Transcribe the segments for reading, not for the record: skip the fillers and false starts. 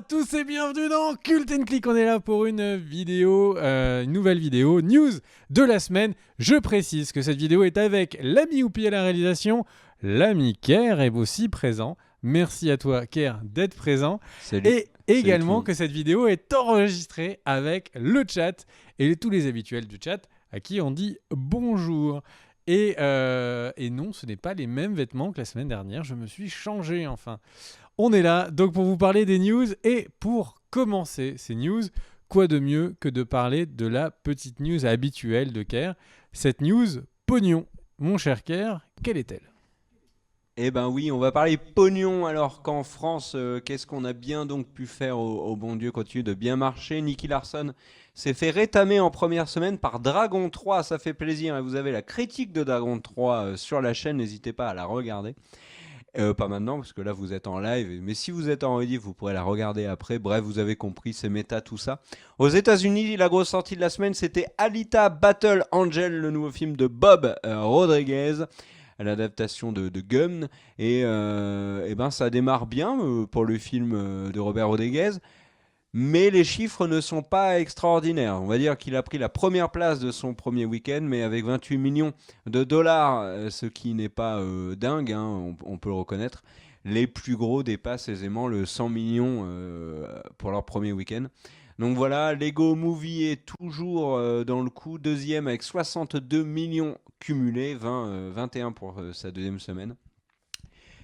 tous et bienvenue dans Cult & Click. On est là pour une vidéo, une nouvelle vidéo, news de la semaine. Je précise que cette vidéo est avec l'ami Oupi à la réalisation. L'ami Ker est aussi présent. Merci à toi Ker d'être présent. Salut. Et également Salut que cette vidéo est enregistrée avec le chat et tous les habituels du chat à qui on dit bonjour. Et non, ce n'est pas les mêmes vêtements que la semaine dernière. Je me suis changé enfin. On est là donc pour vous parler des news et pour commencer ces news, quoi de mieux que de parler de la petite news habituelle de Ker, cette news pognon. Mon cher Ker, quelle est-elle ? Eh ben oui, on va parler pognon alors qu'en France, qu'est-ce qu'on a bien donc pu faire au bon Dieu continue de bien marcher. Nicky Larson s'est fait rétamer en première semaine par Dragon 3, ça fait plaisir. Et vous avez la critique de Dragon 3 sur la chaîne, n'hésitez pas à la regarder. Pas maintenant parce que là vous êtes en live, mais si vous êtes en rediff vous pourrez la regarder après. Bref, vous avez compris, c'est méta tout ça. Aux États-Unis, la grosse sortie de la semaine c'était Alita Battle Angel, le nouveau film de Bob Rodriguez, l'adaptation de Gun. Et ben ça démarre bien pour le film de Robert Rodriguez. Mais les chiffres ne sont pas extraordinaires. On va dire qu'il a pris la première place de son premier week-end, mais avec 28 millions de dollars, ce qui n'est pas dingue, hein, on peut le reconnaître. Les plus gros dépassent aisément le 100 millions pour leur premier week-end. Donc voilà, Lego Movie est toujours dans le coup, deuxième avec 62 millions cumulés, 21 pour sa deuxième semaine.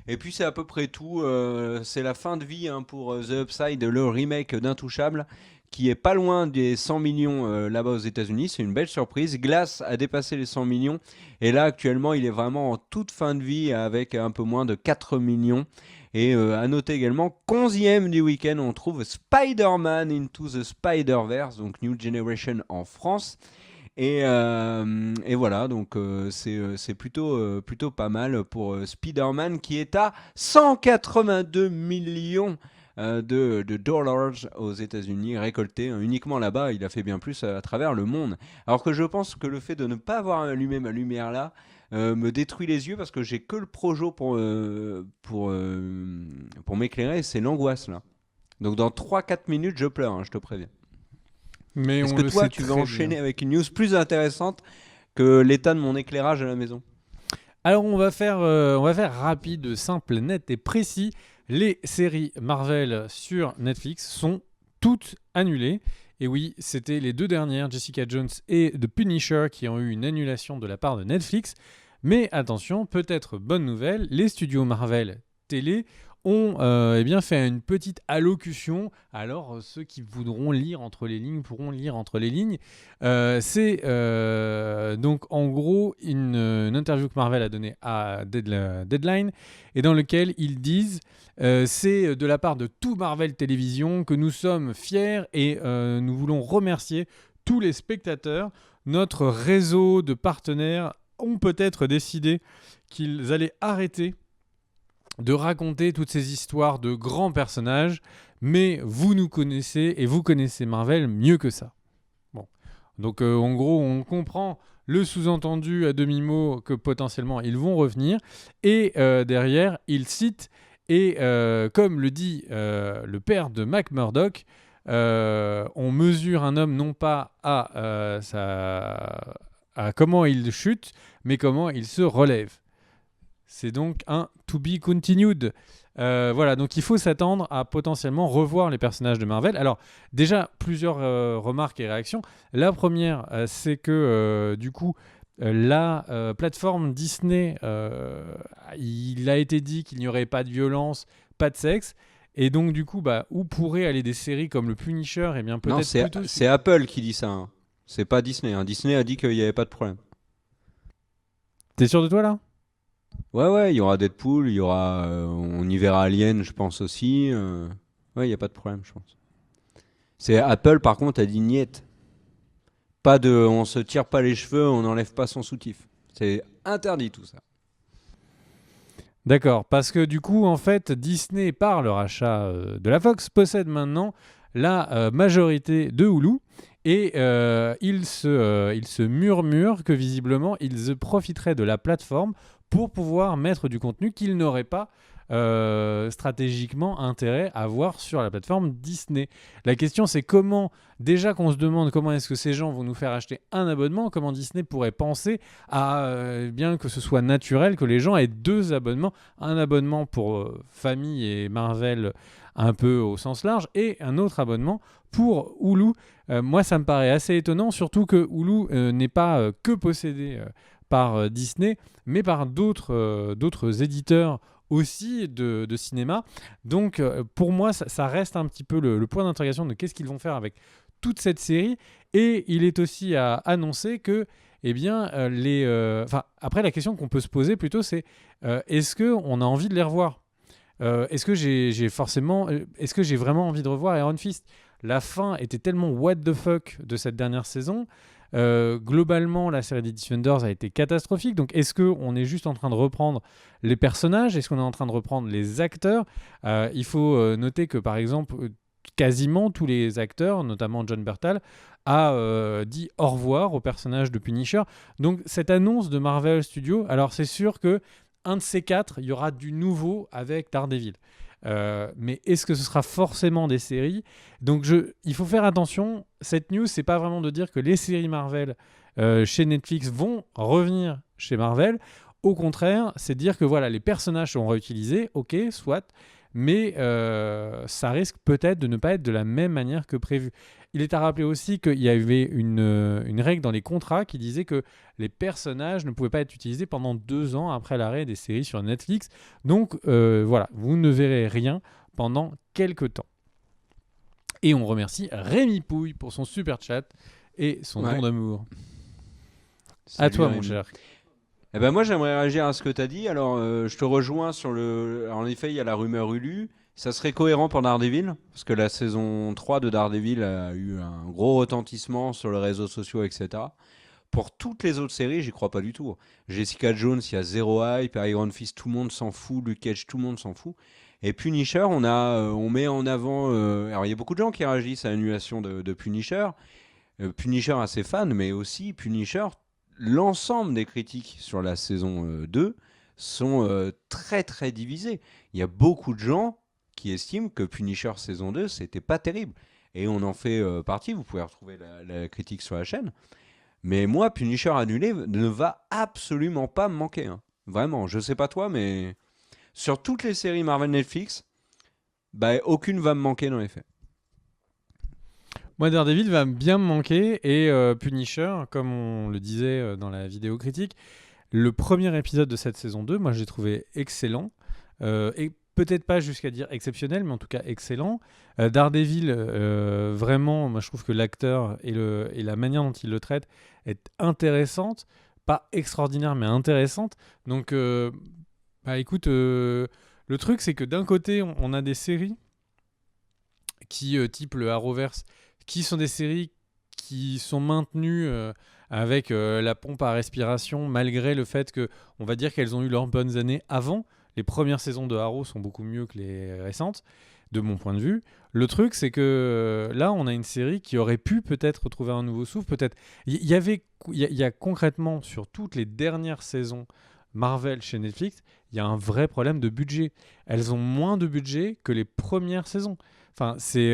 Et puis c'est à peu près tout, c'est la fin de vie pour The Upside, le remake d'Intouchable, qui est pas loin des 100 millions là-bas aux États-Unis. C'est une belle surprise. Glass a dépassé les 100 millions et là actuellement il est vraiment en toute fin de vie avec un peu moins de 4 millions. Et à noter également, 11e du week-end, on trouve Spider-Man Into the Spider-Verse, donc New Generation en France. Et voilà, donc c'est plutôt pas mal pour Spider-Man qui est à 182 millions de dollars aux États-Unis récoltés uniquement là-bas. Il a fait bien plus à travers le monde. Alors que je pense que le fait de ne pas avoir allumé ma lumière là me détruit les yeux parce que j'ai que le Projo pour m'éclairer, c'est l'angoisse là. Donc dans 3-4 minutes, je pleure, hein, je te préviens. Mais Est-ce on que le toi, sait tu vas très enchaîner bien. avec une news plus intéressante que l'état de mon éclairage à la maison? Alors on va faire rapide, simple, net et précis. Les séries Marvel sur Netflix sont toutes annulées. Et oui, c'était les deux dernières, Jessica Jones et The Punisher, qui ont eu une annulation de la part de Netflix. Mais attention, peut-être bonne nouvelle, les studios Marvel télé ont fait une petite allocution. Alors ceux qui voudront lire entre les lignes pourront lire entre les lignes. C'est donc en gros une interview que Marvel a donnée à Deadline et dans lequel ils disent c'est de la part de tout Marvel Télévision que nous sommes fiers et nous voulons remercier tous les spectateurs. Notre réseau de partenaires ont peut-être décidé qu'ils allaient arrêter de raconter toutes ces histoires de grands personnages, mais vous nous connaissez et vous connaissez Marvel mieux que ça. Bon. Donc en gros, on comprend le sous-entendu à demi-mot que potentiellement ils vont revenir, et derrière, ils citent, et comme le dit le père de Mac Murdock, on mesure un homme non pas à comment il chute, mais comment il se relève. C'est donc un to be continued. Voilà, donc il faut s'attendre à potentiellement revoir les personnages de Marvel. Alors, déjà, plusieurs remarques et réactions. La première, c'est que du coup, la plateforme Disney, il a été dit qu'il n'y aurait pas de violence, pas de sexe. Et donc, du coup, où pourraient aller des séries comme le Punisher? Eh bien, peut-être Non, plutôt... c'est Apple qui dit ça. Hein. C'est pas Disney. Hein. Disney a dit qu'il n'y avait pas de problème. T'es sûr de toi, là? Ouais, il y aura Deadpool, il y aura, on y verra Alien, je pense aussi. Ouais, il n'y a pas de problème, je pense. C'est Apple, par contre, a dit niette. Pas de, on se tire pas les cheveux, on n'enlève pas son soutif. C'est interdit tout ça. D'accord, parce que du coup, en fait, Disney, par le rachat de la Fox, possède maintenant la majorité de Hulu. Et il se murmure que visiblement, ils profiteraient de la plateforme pour pouvoir mettre du contenu qu'ils n'auraient pas stratégiquement intérêt à voir sur la plateforme Disney. La question, c'est comment, déjà qu'on se demande comment est-ce que ces gens vont nous faire acheter un abonnement, comment Disney pourrait penser à bien que ce soit naturel que les gens aient 2 abonnements, un abonnement pour famille et Marvel un peu au sens large et un autre abonnement pour Hulu. Moi, ça me paraît assez étonnant, surtout que Hulu n'est pas que possédé par Disney, mais par d'autres éditeurs aussi de cinéma. Donc, pour moi, ça reste un petit peu le point d'interrogation de qu'est-ce qu'ils vont faire avec toute cette série. Et il est aussi à annoncer que, eh bien, après, la question qu'on peut se poser plutôt, c'est est-ce qu'on a envie de les revoir est-ce que est-ce que j'ai vraiment envie de revoir Iron Fist? La fin était tellement what the fuck de cette dernière saison. Globalement, la série des Defenders a été catastrophique. Donc, est-ce qu'on est juste en train de reprendre les personnages? Est-ce qu'on est en train de reprendre les acteurs? Il faut noter que, par exemple, quasiment tous les acteurs, notamment John Bertal, a dit au revoir au personnage de Punisher. Donc, cette annonce de Marvel Studios, alors c'est sûr que un de ces 4, il y aura du nouveau avec Daredevil. Mais est-ce que ce sera forcément des séries? Donc il faut faire attention. Cette news, c'est pas vraiment de dire que les séries Marvel chez Netflix vont revenir chez Marvel. Au contraire, c'est de dire que voilà, les personnages sont réutilisés, ok, soit, mais ça risque peut-être de ne pas être de la même manière que prévu. Il est à rappeler aussi qu'il y avait une règle dans les contrats qui disait que les personnages ne pouvaient pas être utilisés pendant 2 ans après l'arrêt des séries sur Netflix. Donc voilà, vous ne verrez rien pendant quelques temps. Et on remercie Rémi Pouille pour son super chat et son don d'amour. À toi, mon cher. Eh ben moi, j'aimerais réagir à ce que tu as dit. Alors, je te rejoins sur En effet, il y a la rumeur Hulu. Ça serait cohérent pour Daredevil, parce que la saison 3 de Daredevil a eu un gros retentissement sur les réseaux sociaux, etc. Pour toutes les autres séries, j'y crois pas du tout. Jessica Jones, il y a zéro hype. Iron Fist, tout le monde s'en fout. Luke Cage, tout le monde s'en fout. Et Punisher, on met en avant... alors, il y a beaucoup de gens qui réagissent à l'annulation de Punisher. Punisher a ses fans, mais aussi Punisher, l'ensemble des critiques sur la saison 2 sont très très divisées. Il y a beaucoup de gens qui estiment que Punisher saison 2, c'était pas terrible. Et on en fait partie, vous pouvez retrouver la critique sur la chaîne. Mais moi, Punisher annulé ne va absolument pas me manquer. Hein. Vraiment, je sais pas toi, mais sur toutes les séries Marvel Netflix, aucune va me manquer dans les faits. Moi, Daredevil va bien me manquer et Punisher, comme on le disait dans la vidéo critique, le premier épisode de cette saison 2, moi, j'ai trouvé excellent. Et peut-être pas jusqu'à dire exceptionnel, mais en tout cas excellent. Daredevil, vraiment, moi, je trouve que l'acteur et la manière dont il le traite est intéressante. Pas extraordinaire, mais intéressante. Donc, écoute, le truc, c'est que d'un côté, on a des séries qui, type le Arrowverse, qui sont des séries qui sont maintenues avec la pompe à respiration, malgré le fait que, on va dire qu'elles ont eu leurs bonnes années avant. Les premières saisons de Arrow sont beaucoup mieux que les récentes, de mon point de vue. Le truc, c'est que là, on a une série qui aurait pu peut-être retrouver un nouveau souffle. Peut-être. Il y a concrètement, sur toutes les dernières saisons Marvel chez Netflix, il y a un vrai problème de budget. Elles ont moins de budget que les premières saisons. Enfin, c'est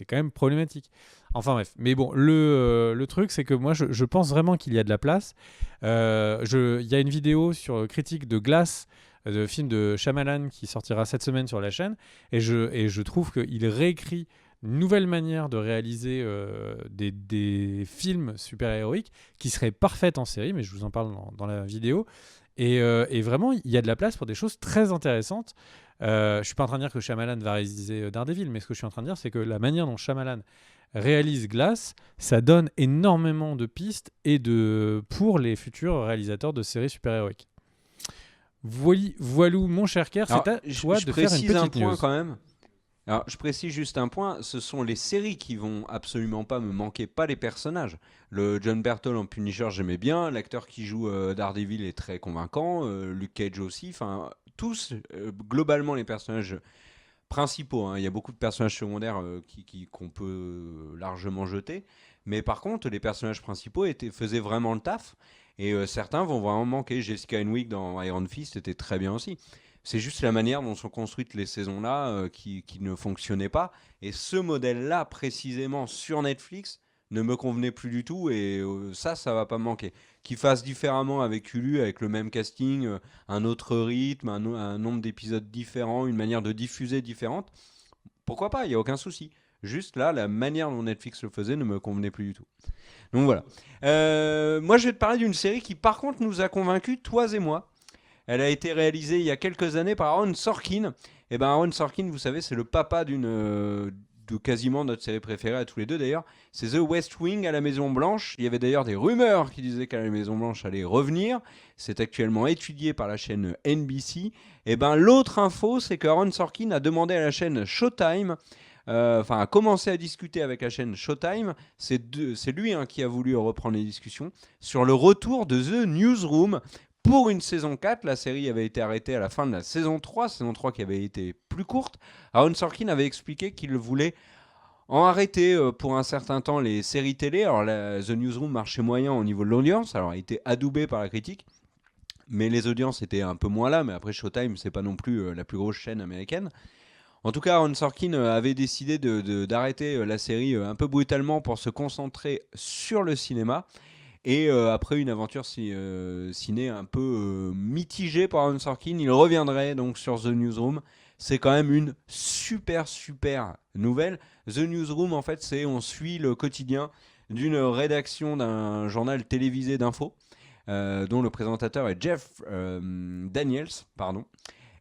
quand même problématique. Enfin bref, mais bon, le truc, c'est que moi, je pense vraiment qu'il y a de la place. Il y a une vidéo sur critique de Glass, de film de Shyamalan, qui sortira cette semaine sur la chaîne, et je trouve qu'il réécrit une nouvelle manière de réaliser des films super-héroïques qui seraient parfaites en série, mais je vous en parle dans la vidéo. Et vraiment, il y a de la place pour des choses très intéressantes. Je suis pas en train de dire que Shyamalan va réaliser Daredevil, mais ce que je suis en train de dire, c'est que la manière dont Shyamalan réalise Glass, ça donne énormément de pistes pour les futurs réalisateurs de séries super-héroïques. Voilou, mon cher Kerr, c'est à toi de faire une petite news. Quand même. Alors, je précise juste un point, ce sont les séries qui vont absolument pas me manquer, pas les personnages. Le John Berthold en Punisher, j'aimais bien, l'acteur qui joue Daredevil est très convaincant, Luke Cage aussi, enfin tous, globalement les personnages principaux, hein. Il y a beaucoup de personnages secondaires qu'on peut largement jeter. Mais par contre, les personnages principaux faisaient vraiment le taf. Et certains vont vraiment manquer. Jessica Henwick dans Iron Fist était très bien aussi. C'est juste la manière dont sont construites les saisons-là qui ne fonctionnait pas. Et ce modèle-là, précisément, sur Netflix, ne me convenait plus du tout. Et ça va pas me manquer. Qu'ils fassent différemment avec Hulu, avec le même casting, un autre rythme, un nombre d'épisodes différents, une manière de diffuser différente, pourquoi pas, il n'y a aucun souci. Juste là, la manière dont Netflix le faisait ne me convenait plus du tout. Donc voilà. Moi, je vais te parler d'une série qui, par contre, nous a convaincus, toi et moi. Elle a été réalisée il y a quelques années par Aaron Sorkin. Et ben Aaron Sorkin, vous savez, c'est le papa de quasiment notre série préférée à tous les deux d'ailleurs. C'est The West Wing à la Maison Blanche. Il y avait d'ailleurs des rumeurs qui disaient qu'à la Maison Blanche allait revenir. C'est actuellement étudié par la chaîne NBC. Et ben l'autre info, c'est que Aaron Sorkin a demandé à la chaîne Showtime, a commencé à discuter avec la chaîne Showtime. C'est lui qui a voulu reprendre les discussions sur le retour de The Newsroom. Pour une saison 4, la série avait été arrêtée à la fin de la saison 3 qui avait été plus courte. Aaron Sorkin avait expliqué qu'il voulait en arrêter pour un certain temps les séries télé. Alors The Newsroom marchait moyen au niveau de l'audience, alors il était adoubé par la critique, mais les audiences étaient un peu moins là. Mais après Showtime, c'est pas non plus la plus grosse chaîne américaine. En tout cas, Aaron Sorkin avait décidé d'arrêter la série un peu brutalement pour se concentrer sur le cinéma. Et après une aventure ciné un peu mitigée par Aaron Sorkin, il reviendrait donc sur The Newsroom. C'est quand même une super nouvelle. The Newsroom, en fait, on suit le quotidien d'une rédaction d'un journal télévisé d'info, dont le présentateur est Jeff Daniels, pardon.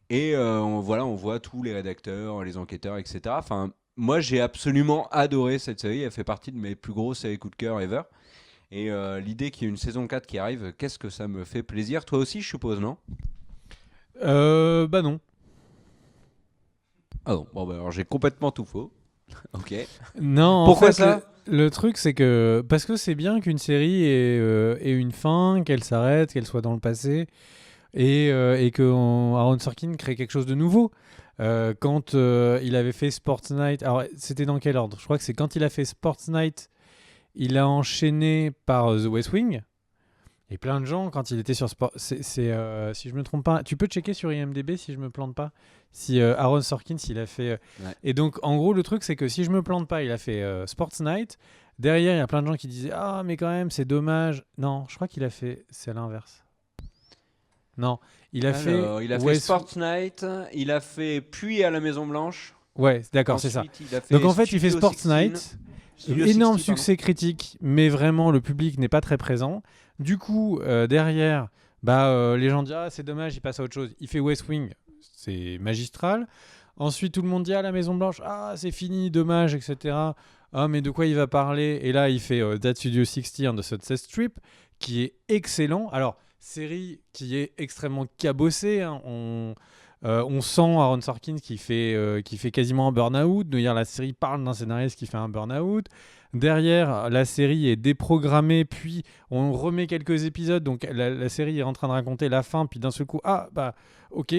Et on voit tous les rédacteurs, les enquêteurs, etc. Enfin, moi, j'ai absolument adoré cette série. Elle fait partie de mes plus grosses séries coup de cœur ever. Et l'idée qu'il y ait une saison 4 qui arrive, qu'est-ce que ça me fait plaisir. Toi aussi, je suppose, non ? Bah non. Ah non, bon, bah alors j'ai complètement tout faux. Ok. Non, Pourquoi en fait, ça ? le truc, c'est que... Parce que c'est bien qu'une série ait une fin, qu'elle s'arrête, qu'elle soit dans le passé, et que Aaron Sorkin crée quelque chose de nouveau. Quand il avait fait Sports Night... Alors, c'était dans quel ordre ? Je crois que c'est quand il a fait Sports Night... Il a enchaîné par The West Wing. Et plein de gens, quand il était sur Sport... si je me trompe pas... Tu peux checker sur IMDb si je me plante pas. Si Aaron Sorkin, s'il a fait... Ouais. Et donc, en gros, le truc, c'est que si je me plante pas, il a fait Sports Night. Derrière, il y a plein de gens qui disaient « Ah, mais quand même, c'est dommage. » Non, je crois qu'il a fait... C'est à l'inverse. Non, il a fait... Il a fait Sports Night, il a fait Puis à la Maison Blanche. Ouais, d'accord, c'est ça. Ensuite, il a fait Donc en fait, il fait Studio Sports 16. Night... Studio Énorme 60, succès critique, mais vraiment le public n'est pas très présent. Du coup, derrière, les gens disent « Ah, c'est dommage, il passe à autre chose. » Il fait West Wing, c'est magistral. Ensuite, tout le monde dit « Ah, la Maison Blanche, ah, c'est fini, dommage, etc. » Ah, mais de quoi il va parler ? Et là, il fait That Studio 60 on the Sunset Strip, qui est excellent. Alors, série qui est extrêmement cabossée, hein. On sent Aaron Sorkin qui fait quasiment un burn-out. D'ailleurs, la série parle d'un scénariste qui fait un burn-out. Derrière, la série est déprogrammée, puis on remet quelques épisodes. Donc, la série est en train de raconter la fin, puis d'un seul coup, ok,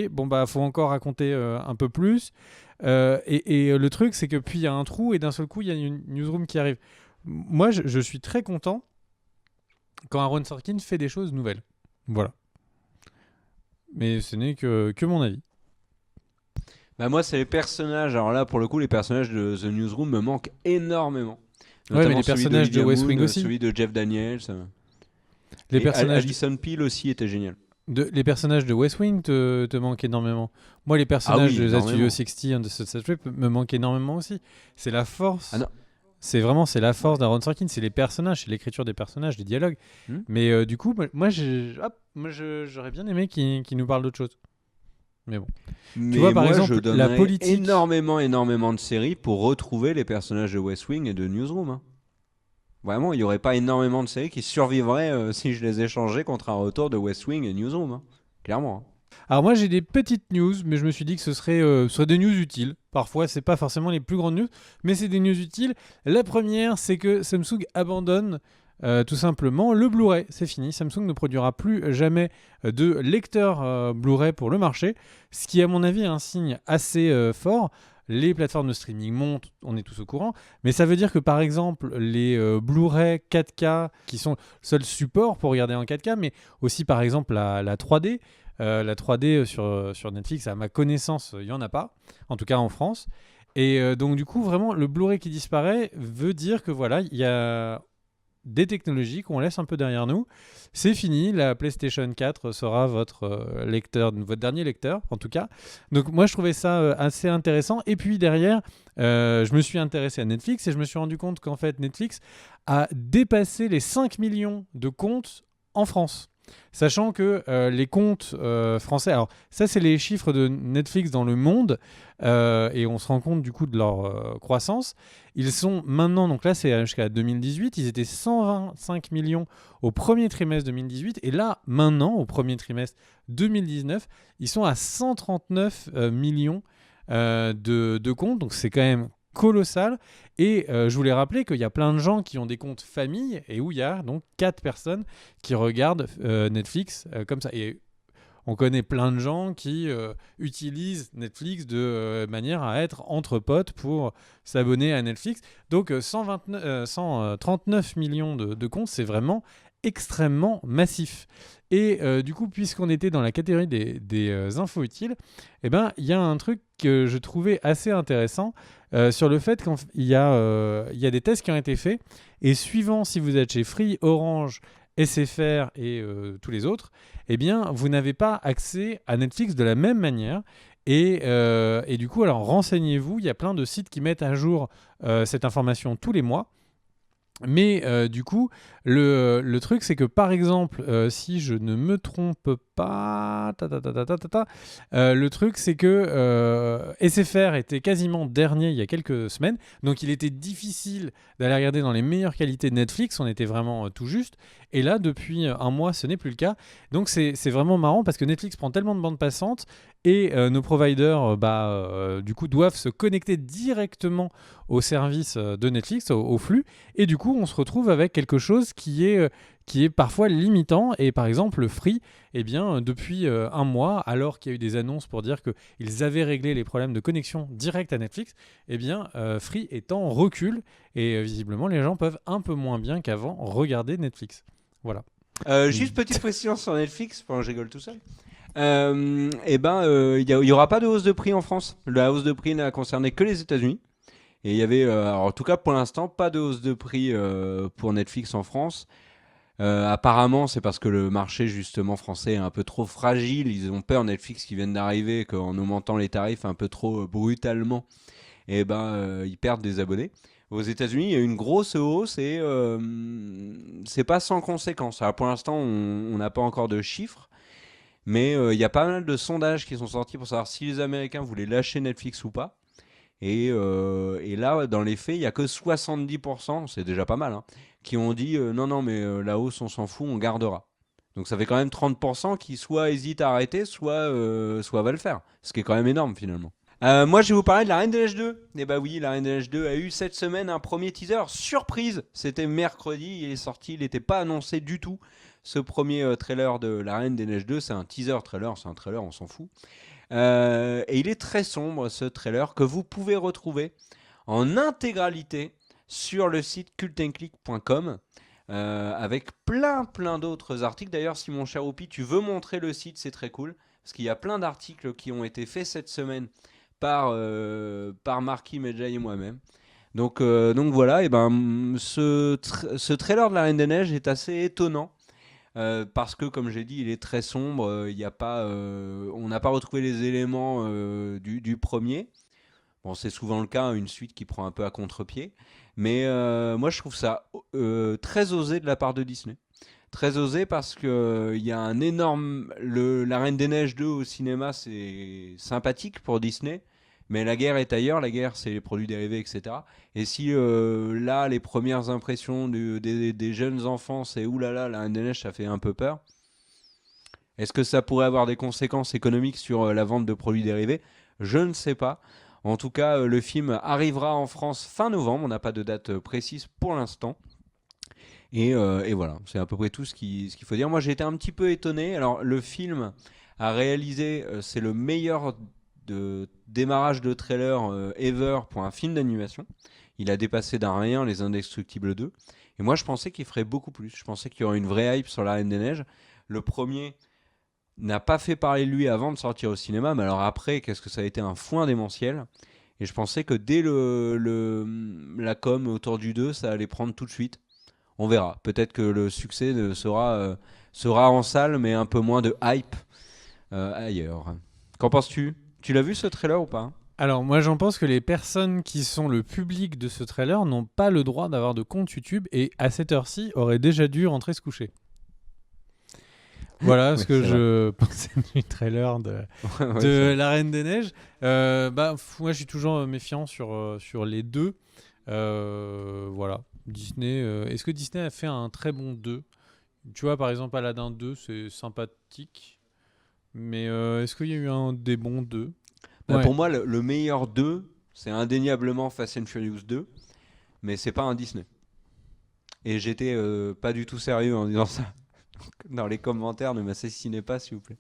faut encore raconter un peu plus. Et le truc, c'est que puis il y a un trou, et d'un seul coup, il y a une newsroom qui arrive. Moi, je suis très content quand Aaron Sorkin fait des choses nouvelles. Voilà. Mais ce n'est que mon avis. Bah moi, c'est les personnages. Alors là, pour le coup, les personnages de The Newsroom me manquent énormément. Ouais, mais les Celui personnages de d'Olivia West Munn, Wing aussi. Celui de Jeff Daniels. Les Et personnages, Alison Peel aussi était génial. les personnages de West Wing te manquent énormément. Moi, les personnages de The Studio 60 and the Sunset Strip me manquent énormément aussi. C'est la force. Ah non. C'est la force d'Aaron Sorkin. C'est les personnages, c'est l'écriture des personnages, des dialogues. Mais du coup, moi, j'aurais bien aimé qu'il nous parle d'autre chose. Mais bon. Mais tu vois, par moi, exemple, je la donnerais politique. énormément de séries pour retrouver les personnages de West Wing et de Newsroom. Hein. Vraiment, il n'y aurait pas énormément de séries qui survivraient si je les échangeais contre un retour de West Wing et Newsroom. Hein. Clairement. Hein. Alors moi j'ai des petites news, mais je me suis dit que ce serait des news utiles. Parfois c'est pas forcément les plus grandes news, mais c'est des news utiles. La première, c'est que Samsung abandonne tout simplement le Blu-ray. C'est fini, Samsung ne produira plus jamais de lecteur Blu-ray pour le marché, ce qui à mon avis est un signe assez fort. les plateformes de streaming montent, on est tous au courant, mais ça veut dire que par exemple les Blu-ray 4K qui sont le seul support pour regarder en 4K, mais aussi par exemple la 3D, la 3D sur Netflix, à ma connaissance, il n'y en a pas, en tout cas en France. Et donc du coup, vraiment, le Blu-ray qui disparaît veut dire que voilà, il y a des technologies qu'on laisse un peu derrière nous. C'est fini, la PlayStation 4 sera votre lecteur, votre dernier lecteur en tout cas. Donc moi je trouvais ça assez intéressant. Et puis derrière, je me suis intéressé à Netflix et je me suis rendu compte qu'en fait Netflix a dépassé les 5 millions de comptes en France. Sachant que les comptes français, alors ça c'est les chiffres de Netflix dans le monde, et on se rend compte du coup de leur croissance. Ils sont maintenant, donc là c'est jusqu'à 2018, ils étaient 125 millions au premier trimestre 2018, et là maintenant au premier trimestre 2019, ils sont à 139 millions de comptes, donc c'est quand même colossal. Et je voulais rappeler qu'il y a plein de gens qui ont des comptes famille et où il y a donc 4 personnes qui regardent Netflix comme ça. Et on connaît plein de gens qui utilisent Netflix de manière à être entre potes pour s'abonner à Netflix. Donc 139 millions de comptes, c'est vraiment extrêmement massif. Et du coup, puisqu'on était dans la catégorie des infos utiles, eh ben, il y a un truc que je trouvais assez intéressant sur le fait qu'il y a des tests qui ont été faits, et suivant si vous êtes chez Free, Orange, SFR et tous les autres, eh bien, vous n'avez pas accès à Netflix de la même manière. Et du coup, alors renseignez-vous, il y a plein de sites qui mettent à jour cette information tous les mois. Mais du coup, le truc, c'est que par exemple, si je ne me trompe pas, le truc, c'est que SFR était quasiment dernier il y a quelques semaines, donc il était difficile d'aller regarder dans les meilleures qualités de Netflix, on était vraiment tout juste. Et là, depuis un mois, ce n'est plus le cas. Donc c'est vraiment marrant parce que Netflix prend tellement de bandes passantes et nos providers, du coup, doivent se connecter directement au service de Netflix, au flux. Et du coup, on se retrouve avec quelque chose qui est parfois limitant. Et par exemple, le Free, eh bien, depuis un mois, alors qu'il y a eu des annonces pour dire qu'ils avaient réglé les problèmes de connexion directe à Netflix, eh bien, Free est en recul. Et visiblement, les gens peuvent un peu moins bien qu'avant regarder Netflix. Voilà. Juste petite précision sur Netflix, pendant que je rigole tout seul. Il y aura pas de hausse de prix en France. La hausse de prix n'a concerné que les États-Unis. Et il y avait, alors en tout cas pour l'instant, pas de hausse de prix pour Netflix en France. Apparemment, c'est parce que le marché justement français est un peu trop fragile. Ils ont peur, Netflix, qui viennent d'arriver, qu'en augmentant les tarifs un peu trop brutalement, ils perdent des abonnés. Aux États-Unis, il y a eu une grosse hausse et c'est pas sans conséquence. Alors pour l'instant, on n'a pas encore de chiffres, mais il y a pas mal de sondages qui sont sortis pour savoir si les Américains voulaient lâcher Netflix ou pas. Et là, dans les faits, il n'y a que 70%, c'est déjà pas mal, hein, qui ont dit non, non, mais la hausse, on s'en fout, on gardera. Donc ça fait quand même 30% qui soit hésitent à arrêter, soit va le faire. Ce qui est quand même énorme finalement. Moi, je vais vous parler de La Reine des Neiges 2. Et bah oui, La Reine des Neiges 2 a eu cette semaine un premier teaser surprise. C'était mercredi, il est sorti, il n'était pas annoncé du tout. Ce premier trailer de La Reine des Neiges 2, c'est un teaser trailer, c'est un trailer, on s'en fout. Et il est très sombre, ce trailer, que vous pouvez retrouver en intégralité sur le site cultandclick.com, avec plein d'autres articles. D'ailleurs, si mon cher Oupi, tu veux montrer le site, c'est très cool, parce qu'il y a plein d'articles qui ont été faits cette semaine par Marquis Medjay et moi-même. Donc voilà, et ce trailer de La Reine des Neiges est assez étonnant. Parce que, comme j'ai dit, il est très sombre. Il y a pas, on n'a pas retrouvé les éléments du premier. Bon, c'est souvent le cas, une suite qui prend un peu à contre-pied. Mais moi, je trouve ça très osé de la part de Disney. Très osé parce que il y a un énorme... La Reine des Neiges 2 au cinéma, c'est sympathique pour Disney. Mais la guerre est ailleurs, la guerre c'est les produits dérivés, etc. Et si là, les premières impressions des jeunes enfants, c'est oulala, la Reine des Neiges, ça fait un peu peur. Est-ce que ça pourrait avoir des conséquences économiques sur la vente de produits dérivés? Je ne sais pas. En tout cas, le film arrivera en France fin novembre, on n'a pas de date précise pour l'instant. Et voilà, c'est à peu près tout ce qu'il faut dire. Moi j'ai été un petit peu étonné. Alors le film à réaliser, c'est le meilleur de démarrage de trailer ever pour un film d'animation. Il a dépassé d'un rien Les Indestructibles 2. Et moi, je pensais qu'il ferait beaucoup plus. Je pensais qu'il y aurait une vraie hype sur La Reine des Neiges. Le premier n'a pas fait parler de lui avant de sortir au cinéma, mais alors après, qu'est-ce que ça a été un foin démentiel. Et je pensais que dès la com autour du 2, ça allait prendre tout de suite. On verra. Peut-être que le succès sera en salle, mais un peu moins de hype ailleurs. Qu'en penses-tu ? Tu l'as vu ce trailer ou pas ? Alors moi j'en pense que les personnes qui sont le public de ce trailer n'ont pas le droit d'avoir de compte YouTube et à cette heure-ci auraient déjà dû rentrer se coucher. Voilà ce que je pensais du trailer de La Reine des Neiges. Moi je suis toujours méfiant sur les deux. Voilà. Disney, est-ce que Disney a fait un très bon 2 ? Tu vois, par exemple, Aladdin 2, c'est sympathique. Mais est-ce qu'il y a eu un des bons 2 ? Pour moi, le meilleur 2, c'est indéniablement Fast and Furious 2. Mais c'est pas un Disney. Et j'étais pas du tout sérieux en disant ça. Dans les commentaires, ne m'assassinez pas, s'il vous plaît.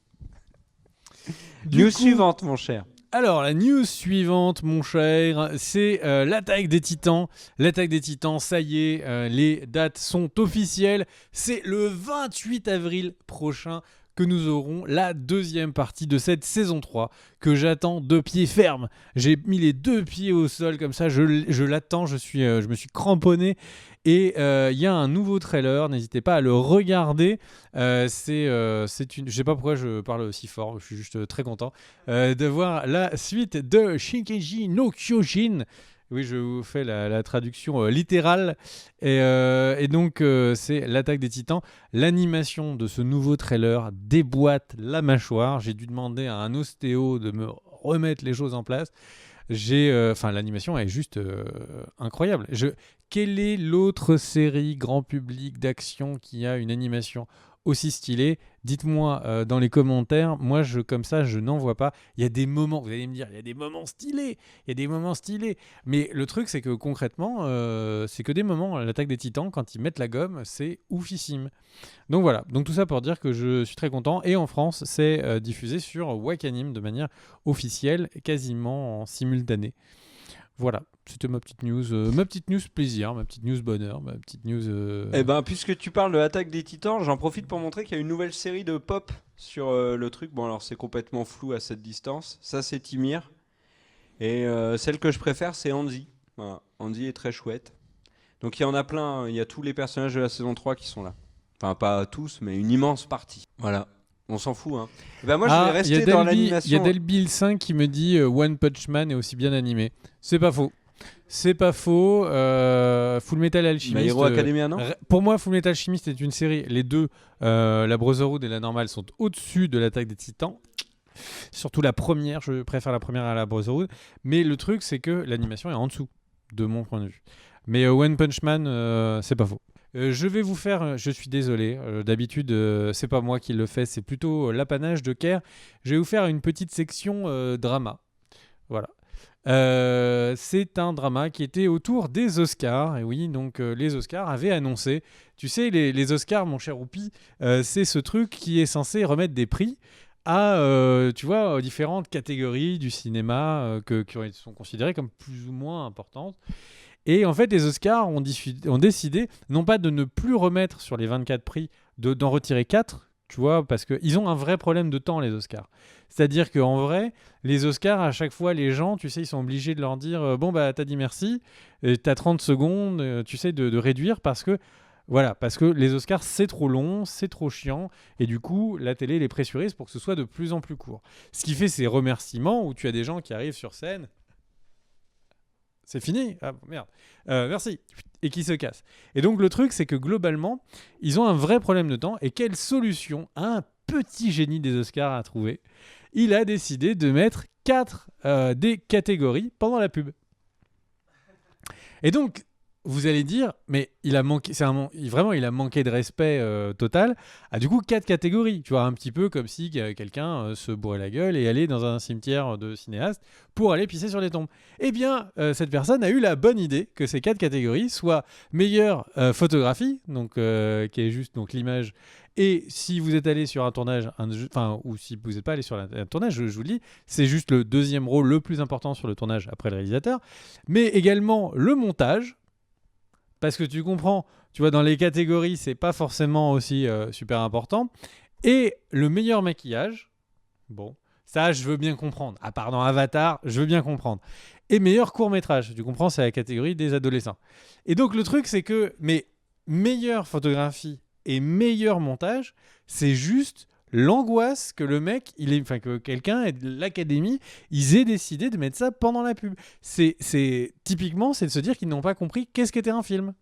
News suivante, mon cher. Alors, la news suivante, mon cher, c'est l'attaque des Titans. L'attaque des Titans, ça y est, les dates sont officielles. C'est le 28 avril prochain que nous aurons la deuxième partie de cette saison 3 que j'attends de pied ferme. J'ai mis les 2 pieds au sol comme ça, je l'attends, je me suis cramponné. Et il y a un nouveau trailer, n'hésitez pas à le regarder. Je sais pas pourquoi je parle aussi fort, je suis juste très content de voir la suite de Shingeki no Kyojin. Oui, je vous fais la traduction littérale. Et donc, c'est l'attaque des Titans. L'animation de ce nouveau trailer déboîte la mâchoire. J'ai dû demander à un ostéo de me remettre les choses en place. L'animation est juste incroyable. Quelle est l'autre série grand public d'action qui a une animation aussi stylée ? Dites-moi dans les commentaires. Moi, comme ça, je n'en vois pas. Il y a des moments, vous allez me dire, il y a des moments stylés. Mais le truc, c'est que concrètement, c'est que des moments, l'attaque des Titans, quand ils mettent la gomme, c'est oufissime. Donc voilà. Donc tout ça pour dire que je suis très content. Et en France, c'est diffusé sur Wakanim de manière officielle, quasiment en simultané. Voilà, c'était ma petite news plaisir, ma petite news bonheur, ma petite news... Puisque tu parles de l'attaque des Titans, j'en profite pour montrer qu'il y a une nouvelle série de pop sur le truc. Bon, alors c'est complètement flou à cette distance. Ça, c'est Timir. Et celle que je préfère, c'est Andy. Voilà. Andy est très chouette. Donc il y en a plein, il y a tous les personnages de la saison 3 qui sont là. Enfin, pas tous, mais une immense partie. Voilà. On s'en fout, hein. Moi, je vais rester dans l'animation. Il y a Delbill 5 qui me dit One Punch Man est aussi bien animé. C'est pas faux. Full Metal Alchemist. My Hero Academia, non ? Pour moi, Full Metal Alchemist est une série. Les deux, la Brotherhood et la normale, sont au-dessus de l'attaque des Titans. Surtout la première. Je préfère la première à la Brotherhood. Mais le truc, c'est que l'animation est en dessous, de mon point de vue. Mais One Punch Man, c'est pas faux. Je vais vous faire, je suis désolé, d'habitude c'est pas moi qui le fais, c'est plutôt l'apanage de Kerr. Je vais vous faire une petite section drama. Voilà. C'est un drama qui était autour des Oscars. Et oui, donc les Oscars avaient annoncé, tu sais, les Oscars, mon cher Oupi, c'est ce truc qui est censé remettre des prix à, tu vois, aux différentes catégories du cinéma qui sont considérées comme plus ou moins importantes. Et en fait, les Oscars ont décidé, non pas de ne plus remettre sur les 24 prix, d'en retirer 4, tu vois, parce qu'ils ont un vrai problème de temps, les Oscars. C'est-à-dire qu'en vrai, les Oscars, à chaque fois, les gens, tu sais, ils sont obligés de leur dire bon, bah, t'as dit merci, t'as 30 secondes, tu sais, de réduire parce que les Oscars, c'est trop long, c'est trop chiant, et du coup, la télé les pressurise pour que ce soit de plus en plus court. Ce qui fait ces remerciements où tu as des gens qui arrivent sur scène. C'est fini ? Ah merde. Merci. Et qui se casse. Et donc le truc, c'est que globalement, ils ont un vrai problème de temps. Et quelle solution un petit génie des Oscars a trouvé ? Il a décidé de mettre 4 des catégories pendant la pub. Et donc, vous allez dire, mais il a manqué, vraiment, il a manqué de respect total. Du coup, 4 catégories. Tu vois, un petit peu comme si quelqu'un se bourrait la gueule et allait dans un cimetière de cinéastes pour aller pisser sur les tombes. Eh bien, cette personne a eu la bonne idée que ces 4 catégories soient meilleure photographie, donc qui est juste donc l'image, Et si vous êtes allé sur un tournage, ou si vous n'êtes pas allé sur un tournage, je vous le dis, c'est juste le deuxième rôle le plus important sur le tournage après le réalisateur, mais également le montage, parce que tu comprends, tu vois, dans les catégories, c'est pas forcément aussi super important, et le meilleur maquillage, bon, ça je veux bien comprendre, à part dans Avatar, je veux bien comprendre, et meilleur court-métrage, tu comprends, c'est la catégorie des adolescents. Et donc le truc, c'est que, mais meilleure photographie et meilleur montage, c'est juste l'angoisse que le mec, que quelqu'un de l'académie, ils aient décidé de mettre ça pendant la pub. Typiquement, c'est de se dire qu'ils n'ont pas compris qu'est-ce qu'était un film.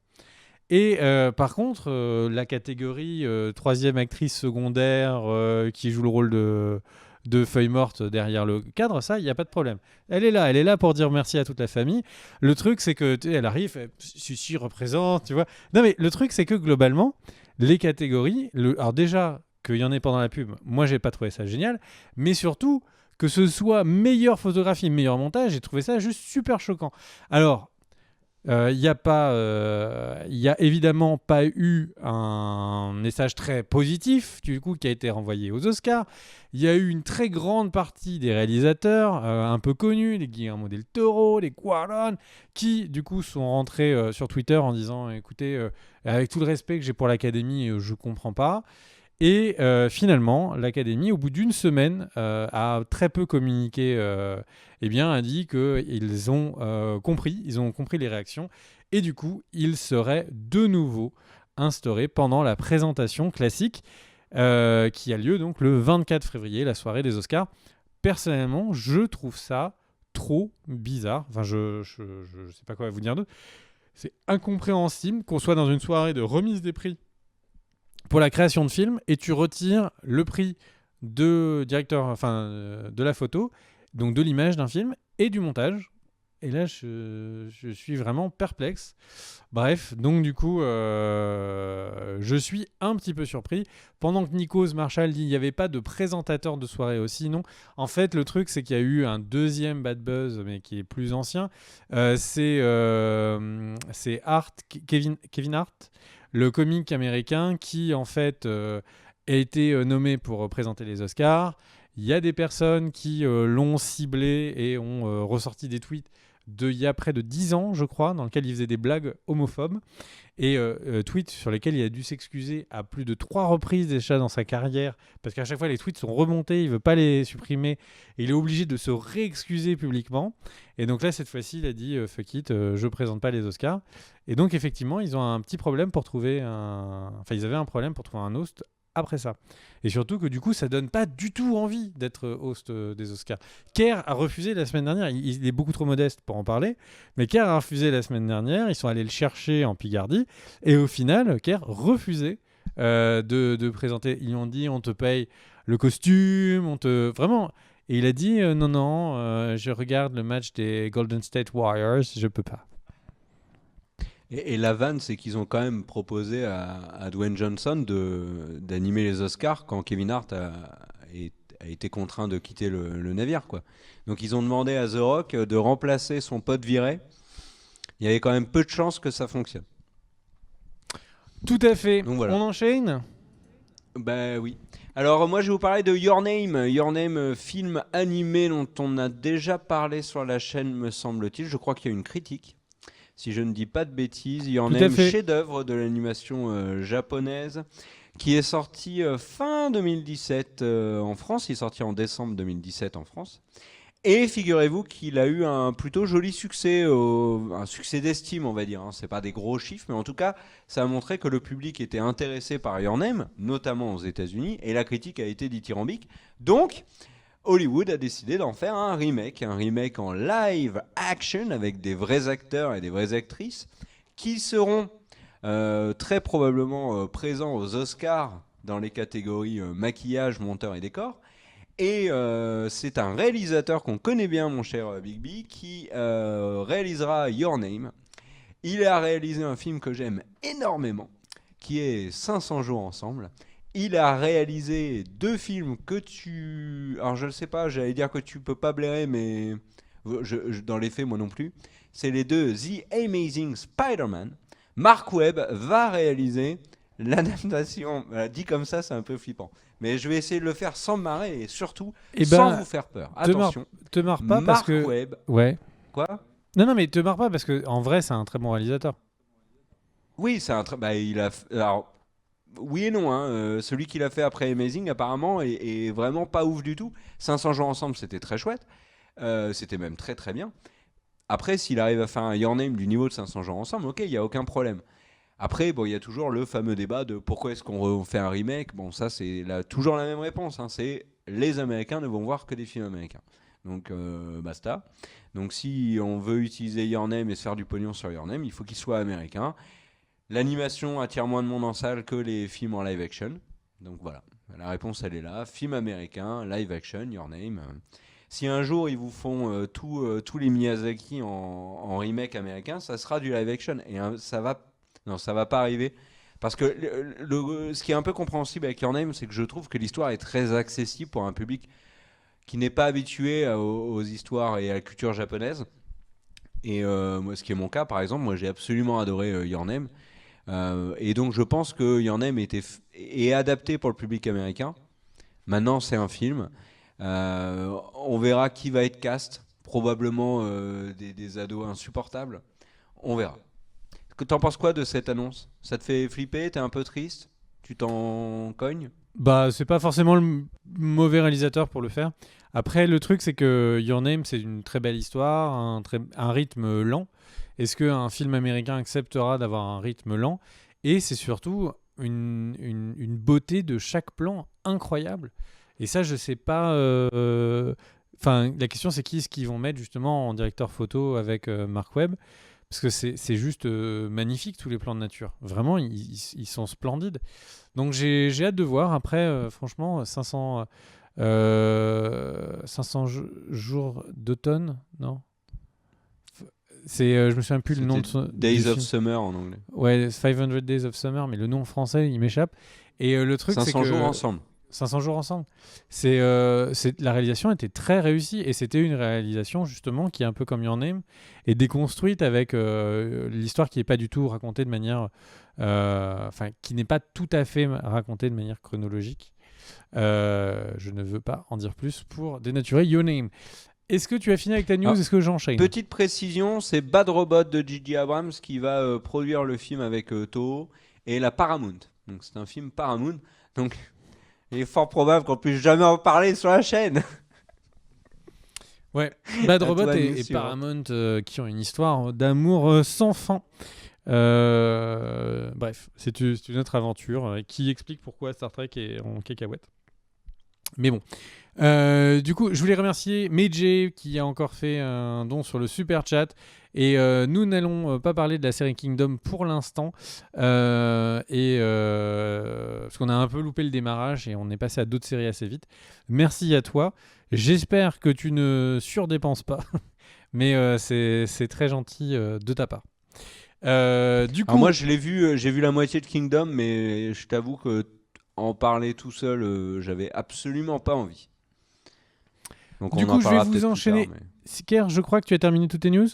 Et par contre, la catégorie troisième actrice secondaire qui joue le rôle de feuille morte derrière le cadre, ça, il n'y a pas de problème. Elle est là pour dire merci à toute la famille. Le truc, c'est que elle arrive, si représente, tu vois. Non, mais le truc, c'est que globalement, les catégories, alors déjà, qu'il y en ait pendant la pub, moi, j'ai pas trouvé ça génial, mais surtout, que ce soit meilleure photographie, meilleur montage, j'ai trouvé ça juste super choquant. Alors, il n'y a évidemment pas eu un message très positif du coup qui a été renvoyé aux Oscars. Il y a eu une très grande partie des réalisateurs un peu connus, les Guillermo del Toro, les Cuarón, qui du coup sont rentrés sur Twitter en disant écoutez, avec tout le respect que j'ai pour l'Académie, je comprends pas. Et finalement, l'Académie, au bout d'une semaine, a très peu communiqué, a dit qu'ils ont compris les réactions. Et du coup, il serait de nouveau instauré pendant la présentation classique qui a lieu donc le 24 février, la soirée des Oscars. Personnellement, je trouve ça trop bizarre. Enfin, je sais pas quoi vous dire d'autre. C'est incompréhensible qu'on soit dans une soirée de remise des prix pour la création de films et tu retires le prix de directeur, de la photo, donc de l'image d'un film et du montage. Et là, je suis vraiment perplexe. Bref, donc du coup, je suis un petit peu surpris. Pendant que Nikos Marshall dit qu'il n'y avait pas de présentateur de soirée aussi, non. En fait, le truc, c'est qu'il y a eu un deuxième bad buzz, mais qui est plus ancien. C'est Kevin Hart, le comique américain qui, en fait, a été nommé pour présenter les Oscars. Il y a des personnes qui l'ont ciblé et ont ressorti des tweets d'il y a près de 10 ans, je crois, dans lequel il faisait des blagues homophobes. Et tweets sur lesquels il a dû s'excuser à plus de 3 reprises déjà dans sa carrière, parce qu'à chaque fois, les tweets sont remontés, il ne veut pas les supprimer, et il est obligé de se réexcuser publiquement. Et donc là, cette fois-ci, il a dit « fuck it, je ne présente pas les Oscars ». Et donc, effectivement, ils ont un petit problème pour trouver ils avaient un problème pour trouver un host après ça. Et surtout que du coup, ça donne pas du tout envie d'être host des Oscars. Kerr a refusé la semaine dernière, il est beaucoup trop modeste pour en parler, mais Kerr a refusé la semaine dernière, ils sont allés le chercher en Picardie, et au final, Kerr refusait de présenter. Ils ont dit, on te paye le costume, Vraiment. Et il a dit, non, je regarde le match des Golden State Warriors, je peux pas. Et la vanne, c'est qu'ils ont quand même proposé à Dwayne Johnson d'animer les Oscars quand Kevin Hart a été contraint de quitter le navire, quoi. Donc ils ont demandé à The Rock de remplacer son pote viré. Il y avait quand même peu de chances que ça fonctionne. Tout à fait. Donc, voilà. On enchaîne ? Ben oui. Alors moi je vais vous parler de Your Name. Your Name, film animé dont on a déjà parlé sur la chaîne, me semble-t-il. Je crois qu'il y a une critique. Si je ne dis pas de bêtises, Your Name, chef-d'œuvre de l'animation japonaise, qui est sorti fin 2017 en France. Il est sorti en décembre 2017 en France. Et figurez-vous qu'il a eu un plutôt joli succès, un succès d'estime, on va dire. C'est pas des gros chiffres, mais en tout cas, ça a montré que le public était intéressé par Your Name, notamment aux États-Unis, et la critique a été dithyrambique. Donc, Hollywood a décidé d'en faire un remake en live action avec des vrais acteurs et des vraies actrices qui seront très probablement présents aux Oscars dans les catégories maquillage, monteur et décor. Et c'est un réalisateur qu'on connaît bien, mon cher Bigby, qui réalisera Your Name. Il a réalisé un film que j'aime énormément, qui est 500 jours ensemble. Il a réalisé 2 films que tu... Alors je ne sais pas, j'allais dire que tu peux pas blairer, mais dans les faits, moi non plus. C'est les 2 The Amazing Spider-Man. Mark Webb va réaliser L'adaptation, dit comme ça, c'est un peu flippant. Mais je vais essayer de le faire sans me marrer et surtout Et sans ben, vous faire peur. te marre, Attention, te marre pas parce Mark que. Webb. Ouais. Quoi? Non, non, mais te marre pas parce que en vrai, c'est un très bon réalisateur. Oui, c'est un. Bah, alors, oui et non. Hein, celui qu'il a fait après Amazing, apparemment, est vraiment pas ouf du tout. 500 jours ensemble, c'était très chouette. C'était même très très bien. Après, s'il arrive à faire un Your Name du niveau de 500 jours ensemble, ok, il n'y a aucun problème. Après, bon, il y a toujours le fameux débat de pourquoi est-ce qu'on fait un remake. Bon, ça, c'est toujours la même réponse. Hein, c'est les Américains ne vont voir que des films américains. Donc, basta. Donc, si on veut utiliser Your Name et se faire du pognon sur Your Name, il faut qu'il soit américain. L'animation attire moins de monde en salle que les films en live action. Donc, voilà. La réponse, elle est là. Film américain, live action, Your Name. Si un jour ils vous font tous les Miyazaki en remake américain, ça sera du live action. Et ça va pas arriver. Parce que ce qui est un peu compréhensible avec Your Name, c'est que je trouve que l'histoire est très accessible pour un public qui n'est pas habitué aux histoires et à la culture japonaise. Et moi, ce qui est mon cas, par exemple, moi j'ai absolument adoré Your Name. Et donc je pense que Your Name est adapté pour le public américain. Maintenant, c'est un film. On verra qui va être cast. Probablement des ados insupportables. On verra. T'en penses quoi de cette annonce? Ça te fait flipper? T'es un peu triste? Tu t'en cognes? Bah, c'est pas forcément le mauvais réalisateur pour le faire. Après, le truc, c'est que Your Name, c'est une très belle histoire, un rythme lent. Est-ce qu'un film américain acceptera d'avoir un rythme lent? Et c'est surtout une beauté de chaque plan incroyable. Et ça, je sais pas. Enfin, la question, c'est qui est-ce qu'ils vont mettre justement en directeur photo avec Mark Webb? Parce que c'est juste magnifique, tous les plans de nature. Vraiment, ils sont splendides. Donc j'ai hâte de voir. Après, franchement, 500 jours d'automne, non? Je me souviens plus le nom C'était du Days of film. Summer en anglais. Ouais, 500 Days of Summer, mais le nom français, il m'échappe. Et le truc, c'est 500 que jours ensemble. 500 jours ensemble. La réalisation était très réussie et c'était une réalisation justement qui est un peu comme Your Name et déconstruite avec l'histoire qui n'est pas du tout racontée de manière, enfin qui n'est pas tout à fait racontée de manière chronologique. Je ne veux pas en dire plus pour dénaturer Your Name. Est-ce que tu as fini avec ta news? Ah, Est-ce que j'enchaîne? petite précision, c'est Bad Robot de J.J. Abrams qui va produire le film avec Toho et la Paramount. Donc c'est un film Paramount. Donc il est fort probable qu'on puisse jamais en parler sur la chaîne. Ouais, Bad À Robot toi de et nous suivre. Paramount qui ont une histoire d'amour sans fin. Bref, c'est une autre aventure qui explique pourquoi Star Trek est en cacahuète. Mais bon. Du coup, je voulais remercier Meijay qui a encore fait un don sur le super chat. Et nous n'allons pas parler de la série Kingdom pour l'instant. Parce qu'on a un peu loupé le démarrage et on est passé à d'autres séries assez vite. Merci à toi. J'espère que tu ne surdépenses pas. Mais c'est très gentil de ta part. Du Alors coup, moi je l'ai vu, j'ai vu la moitié de Kingdom, mais je t'avoue que en parler tout seul, j'avais absolument pas envie. Donc on en je vais parlera vous peut-être plus enchaîner. tard. Mais... Siker, je crois que tu as terminé toutes tes news.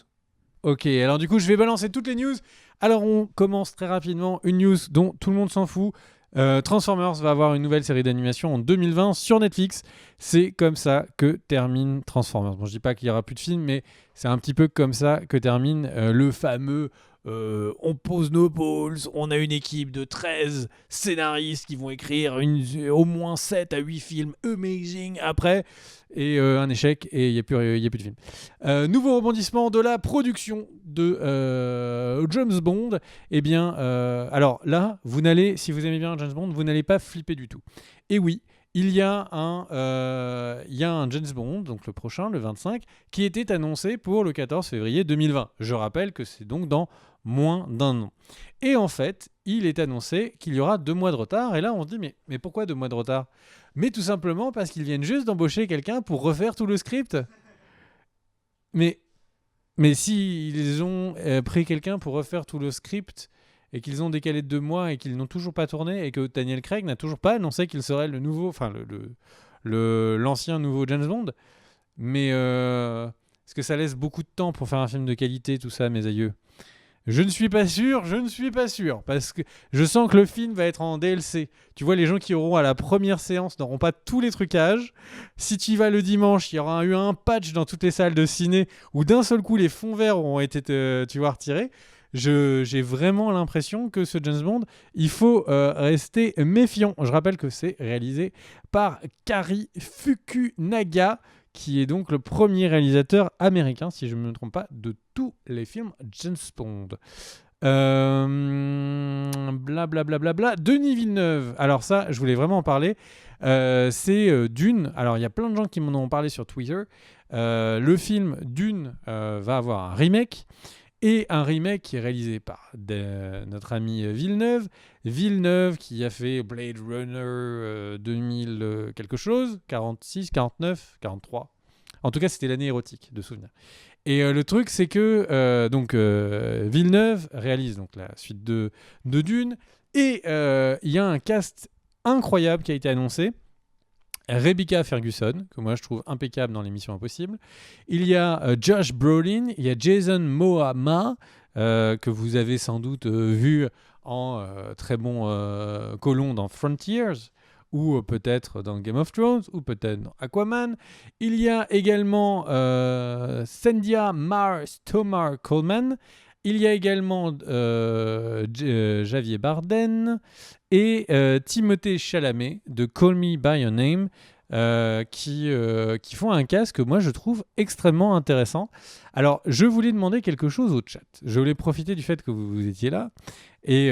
Ok, alors du coup, je vais balancer toutes les news. Alors, on commence très rapidement. Une news dont tout le monde s'en fout. Transformers va avoir une nouvelle série d'animation en 2020 sur Netflix. C'est comme ça que termine Transformers. Bon, je dis pas qu'il y aura plus de films, mais c'est un petit peu comme ça que termine le fameux on pose nos balls, on a une équipe de 13 scénaristes qui vont écrire au moins 7 à 8 films amazing après, et un échec, et il n'y a plus de film. Nouveau rebondissement de la production de James Bond. Eh bien, alors là, si vous aimez bien James Bond, vous n'allez pas flipper du tout. Et oui, il y a un James Bond, donc le prochain, le 25, qui était annoncé pour le 14 février 2020. Je rappelle que c'est donc dans moins d'un an. Et en fait, il est annoncé qu'il y aura 2 mois de retard. Et là, on se dit, mais pourquoi 2 mois de retard? Mais tout simplement parce qu'ils viennent juste d'embaucher quelqu'un pour refaire tout le script. Mais si ils ont pris quelqu'un pour refaire tout le script et qu'ils ont décalé de 2 mois et qu'ils n'ont toujours pas tourné et que Daniel Craig n'a toujours pas annoncé qu'il serait le nouveau, enfin l'ancien nouveau James Bond, mais est-ce que ça laisse beaucoup de temps pour faire un film de qualité, tout ça, mes aïeux? Je ne suis pas sûr, parce que je sens que le film va être en DLC. Tu vois, les gens qui auront à la première séance n'auront pas tous les trucages. Si tu y vas le dimanche, il y aura eu un patch dans toutes les salles de ciné où d'un seul coup les fonds verts auront été, tu vois, retirés. J'ai vraiment l'impression que ce James Bond, il faut rester méfiant. Je rappelle que c'est réalisé par Kari Fukunaga, qui est donc le premier réalisateur américain, si je ne me trompe pas, de tous les films James Bond. Blablabla. Denis Villeneuve. Alors ça, je voulais vraiment en parler. C'est Dune. Alors il y a plein de gens qui m'en ont parlé sur Twitter. Le film Dune va avoir un remake. Et un remake qui est réalisé par notre ami Villeneuve. Villeneuve qui a fait Blade Runner 2000 quelque chose, 46, 49, 43. En tout cas, c'était l'année érotique, de souvenir. Et le truc, c'est que Villeneuve réalise donc la suite de Dune. Et il y a un cast incroyable qui a été annoncé. Rebecca Ferguson, que moi je trouve impeccable dans l'émission Impossible. Il y a Josh Brolin, il y a Jason Momoa, que vous avez sans doute vu en très bon colon dans Frontiers, ou peut-être dans Game of Thrones, ou peut-être dans Aquaman. Il y a également Sandia Mar-Stomar Coleman. Il y a également Javier Bardem et Timothée Chalamet de Call Me By Your Name qui font un casque que moi je trouve extrêmement intéressant. Alors je voulais demander quelque chose au chat. Je voulais profiter du fait que vous étiez là et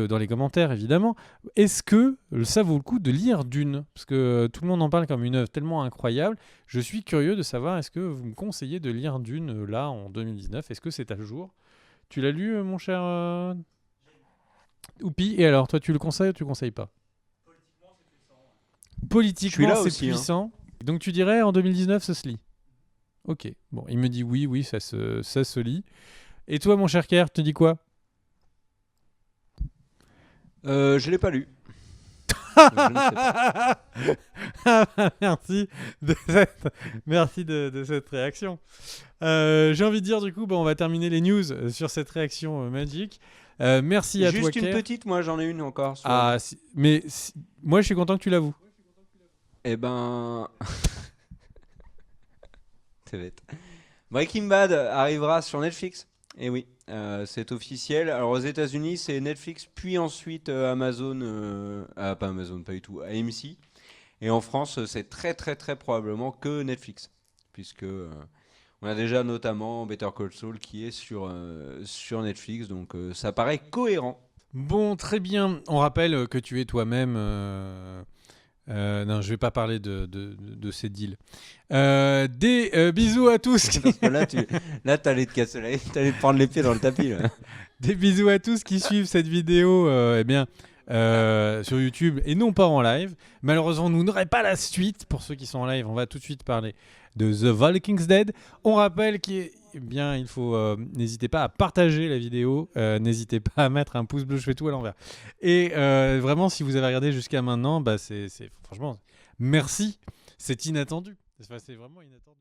dans les commentaires évidemment. Est-ce que ça vaut le coup de lire Dune ? Parce que tout le monde en parle comme une œuvre tellement incroyable. Je suis curieux de savoir, est-ce que vous me conseillez de lire Dune là en 2019 ? Est-ce que c'est à jour ? Tu l'as lu, mon cher Oupi ? Et alors, toi, tu le conseilles ou tu le conseilles pas ? Politiquement, c'est aussi, puissant. Donc, tu dirais, en 2019, ça se lit ? Ok. Bon, il me dit oui, ça se lit. Et toi, mon cher Kerr, tu dis quoi ? Je l'ai pas lu. Je ne sais pas. Merci de cette réaction. J'ai envie de dire, du coup, on va terminer les news sur cette réaction magique. Merci à toi, Juste une Kerr. petite, moi j'en ai une encore. Moi, je suis content que tu l'avoues. Eh ben... C'est bête. Breaking Bad arrivera sur Netflix. Et oui, c'est officiel. Alors aux États-Unis, c'est Netflix, puis ensuite Amazon. Pas Amazon, pas du tout. AMC. Et en France, c'est très très très probablement que Netflix. Puisque on a déjà notamment Better Call Saul qui est sur Netflix. Donc ça paraît cohérent. Bon, très bien. On rappelle que tu es toi-même... non, je vais pas parler de ces deals. Des bisous à tous. Parce que là, t'allais te casser, t'allais te prendre les pieds dans le tapis. Là. Des bisous à tous qui suivent cette vidéo sur YouTube et non pas en live. Malheureusement, nous n'aurons pas la suite. Pour ceux qui sont en live, on va tout de suite parler de The Vikings Dead. On rappelle il faut n'hésitez pas à partager la vidéo, n'hésitez pas à mettre un pouce bleu, je fais tout à l'envers. Et vraiment, si vous avez regardé jusqu'à maintenant, c'est franchement merci, c'est inattendu. C'est vraiment inattendu.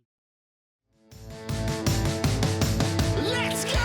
Let's go!